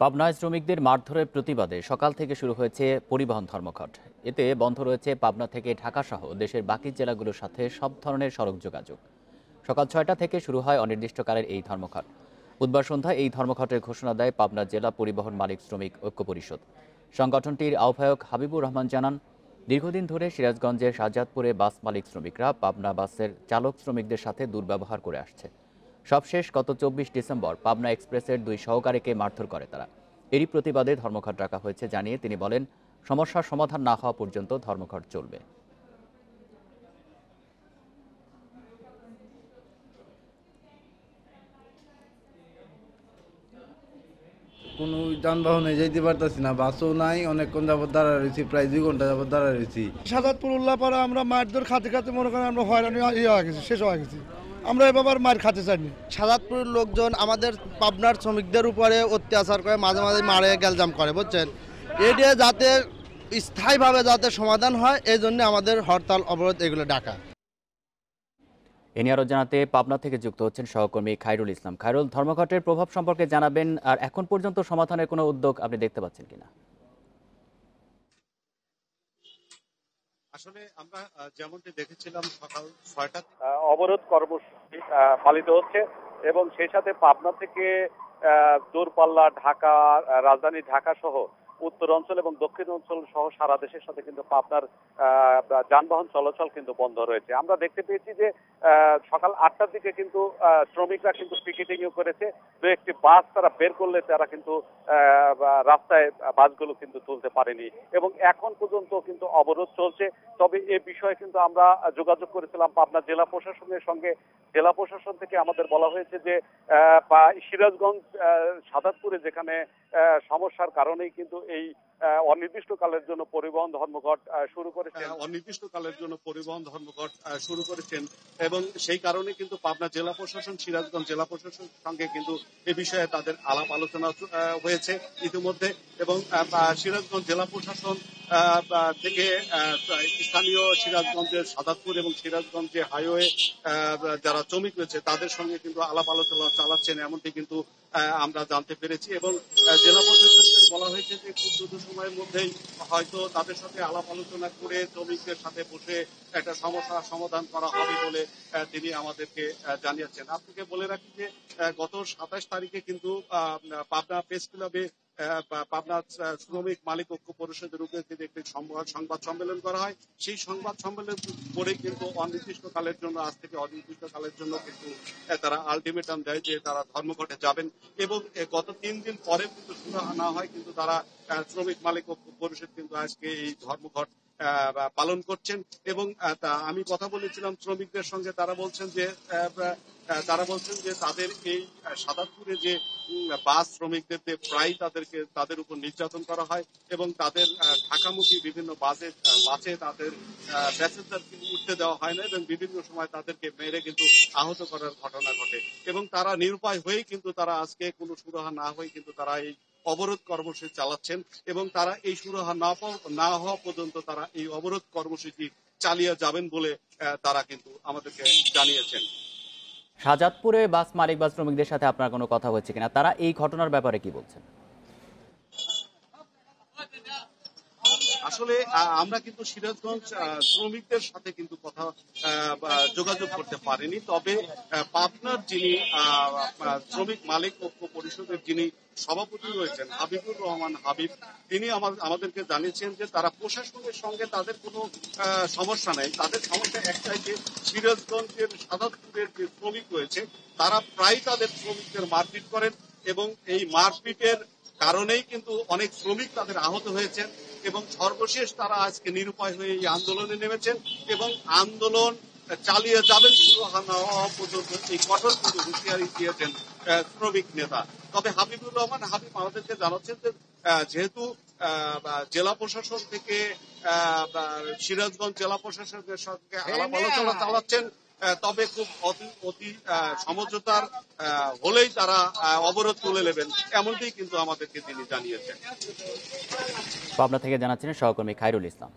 পাবনায় শ্রমিকদের মারধরের প্রতিবাদে সকাল থেকে শুরু হয়েছে পরিবহন ধর্মঘট। এতে বন্ধ রয়েছে পাবনা থেকে ঢাকা সহ দেশের বাকি জেলাগুলোর সাথে সব ধরনের সড়ক যোগাযোগ। সকাল 6টা থেকে শুরু হয় অনির্দিষ্টকালের এই ধর্মঘট। বুধবার সন্ধ্যায় এই ধর্মঘটের ঘোষণা দেয় পাবনা জেলা পরিবহন মালিক শ্রমিক ঐক্য পরিষদ। সংগঠনটির আহ্বায়ক হাবিবুর রহমান জানান, দীর্ঘদিন ধরে সিরাজগঞ্জের শাহজাদপুরে বাস মালিক শ্রমিকরা পাবনা বাসের চালক শ্রমিকদের সাথে দুর্ব্যবহার করে আসছে। সবশেষ গত 24 ডিসেম্বর পাবনা এক্সপ্রেসের 2 সহকারীকে মারধর করে তারা। এরই প্রতিবাদে ধর্মঘট ডাকা হয়েছে জানিয়ে তিনি বলেন, সমস্যার সমাধান না হওয়া পর্যন্ত ধর্মঘট চলবে। কোনো যানবাহনে যেতে পারতেছি না, বাসও নাই, অনেকক্ষণ যাবত দাঁড়ায় রয়েছি, প্রায় 2 ঘন্টা যাবত দাঁড়ায় রয়েছি। সাজাদপুর উল্লাপাড়া আমরা মারধর খাতে খাতে মনে করেন আমরা হয়রানি হয়ে গেছি, শেষ হয়ে গেছি। আমরা এবার আর মার খাতে চাইনি। সাজাদপুরের লোকজন আমাদের পাবনার শ্রমিকদের উপরে অত্যাচার করে, মাঝে মাঝে মারে গ্যালজাম করে, বুঝছেন। এটা যাতে স্থায়ীভাবে যাতে সমাধান হয়, এই জন্য আমাদের হরতাল অবরোধ এগুলো ডাকা। এ নিয়ে আরও জানাতে পাবনা থেকে যুক্ত হচ্ছেন সহকর্মী খায়রুল ইসলাম। খায়রুল, ধর্মঘটের প্রভাব সম্পর্কে জানাবেন, আর এখন পর্যন্ত সমাধানের কোনো উদ্যোগ আপনি দেখতে পাচ্ছেন কিনা? আসলে আমরা যেমনটি দেখেছিলাম সকাল 6টা অবরোধ কর্মসূচি পালিত হচ্ছে এবং সেই সাথে পাবনা থেকে দূরপাল্লা ঢাকা, রাজধানী ঢাকা সহ উত্তর অঞ্চল এবং দক্ষিণ অঞ্চল সহ সারা দেশের সাথে কিন্তু পাবনার যানবাহন চলাচল কিন্তু বন্ধ রয়েছে। আমরা দেখতে পেয়েছি যে সকাল 8টার দিকে কিন্তু শ্রমিকরা কিন্তু পিকেটিং করেছে। দু একটি বাস তারা বের করলে তারা কিন্তু রাস্তায় বাসগুলো কিন্তু তুলতে পারেনি এবং এখন পর্যন্ত কিন্তু অবরোধ চলছে। তবে এ বিষয়ে কিন্তু আমরা যোগাযোগ করেছিলাম পাবনা জেলা প্রশাসনের সঙ্গে। জেলা প্রশাসন থেকে আমাদের বলা হয়েছে যে সিরাজগঞ্জ সাজাদপুরে যেখানে সমস্যার কারণেই কিন্তু এই অনির্দিষ্টকালের জন্য পরিবহন ধর্মঘট শুরু করেছেন এবং সেই কারণে কিন্তু পাবনা জেলা প্রশাসন, সিরাজগঞ্জ জেলা প্রশাসনের সঙ্গে কিন্তু এ বিষয়ে তাদের আলাপ আলোচনা হয়েছে ইতিমধ্যে এবং সিরাজগঞ্জ জেলা প্রশাসন থেকে স্থানীয় সিরাজগঞ্জের সাজাদপুর এবং সিরাজগঞ্জে হাইওয়ে যারা শ্রমিক রয়েছে তাদের সঙ্গে কিন্তু আলাপ আলোচনা চালাচ্ছেন, এমনটি কিন্তু আমরা জানতে পেরেছি এবং জেলা প্রশাসনকে বলা হয়েছে যে খুব দ্রুত সময়ের মধ্যেই হয়তো তাদের সাথে আলাপ আলোচনা করে শ্রমিকদের সাথে বসে একটা সমস্যার সমাধান করা হবে বলে তিনি আমাদেরকে জানিয়েছেন। আপনাকে বলে রাখি যে গত 27 তারিখে কিন্তু পাবনা প্রেস ক্লাবে পাবনা শ্রমিক মালিক ঐক্য পরিষদের উপস্থিতিতে একটি সংবাদ সম্মেলন করা হয়। সেই সংবাদ সম্মেলন করে কিন্তু অনির্দিষ্টকালের জন্য, আজ থেকে অনির্দিষ্টকালের জন্য কিন্তু তারা আলটিমেটাম দেয় যে তারা ধর্মঘটে যাবেন এবং গত 3 দিন পরে কিন্তু শুরু না হয় কিন্তু তারা শ্রমিক মালিক ঐক্য পরিষদ কিন্তু আজকে এই ধর্মঘট পালন করছেন এবং আমি কথা বলেছিলাম শ্রমিকদের সঙ্গে। তারা বলছেন যে তাদের এই সাজাদপুরে যে বাস শ্রমিকদের প্রায় তাদের উপর নির্যাতন করা হয় এবং তাদের ঢাকামুখী বিভিন্ন বাসে তাদের প্যাসেঞ্জারকে উঠতে দেওয়া হয় না এবং বিভিন্ন সময় তাদেরকে মেরে কিন্তু আহত করার ঘটনা ঘটে এবং তারা নিরুপায় হয়েই কিন্তু তারা আজকে কোনো সুরাহা না হয়ে কিন্তু তারা এই অবরোধ কর্মসূচি চালাচ্ছেন এবং তারা এই সুরাহা না হওয়া পর্যন্ত তারা এই অবরোধ কর্মসূচি চালিয়ে যাবেন বলে তারা কিন্তু আমাদেরকে জানিয়েছেন। শাহজাদপুরে বাস মালিক বা শ্রমিকদের সাথে আপনার কোনো কথা হচ্ছে কিনা, তারা এই ঘটনার ব্যাপারে কি বলছেন? আসলে আমরা কিন্তু সিরাজগঞ্জ শ্রমিকদের সাথে কিন্তু যোগাযোগ করতে পারিনি। তবে পাবনার যিনি শ্রমিক মালিক ঐক্য পরিষদের যিনি সভাপতি রয়েছেন হাবিবুর রহমান হাবিব, তিনি আমাদেরকে জানিয়েছেন যে তারা প্রশাসনের সঙ্গে তাদের কোনো সমস্যা নেই। তাদের সমস্যা একটাই যে সিরাজগঞ্জের সাজাদপুরের যে শ্রমিক রয়েছে তারা প্রায় তাদের শ্রমিকদের মারপিট করেন এবং এই মারপিটের কারণেই কিন্তু অনেক শ্রমিক তাদের আহত হয়েছেন এবং সর্বশেষ তারা আজকে নিরুপায় হয়ে এই আন্দোলনে নেমেছেন এবং আন্দোলন চালিয়ে যাবেন সুরাহা না হওয়া পর্যন্ত। এই কঠোর কিন্তু হুঁশিয়ারি দিয়েছেন শ্রমিক নেতা। তবে হাবিবুর রহমান হাবিব আমাদেরকে জানাচ্ছেন যে যেহেতু জেলা প্রশাসন থেকে সিরাজগঞ্জ জেলা প্রশাসনের সঙ্গে আলাপ আলোচনা চালাচ্ছেন, তবে খুব অতি সমঝোতার হলেই তারা অবরোধ তুলে নেবেন, এমনটি কিন্তু আমাদেরকে তিনি জানিয়েছেন। পাবনা থেকে জানাচ্ছেন সহকর্মী খায়রুল ইসলাম।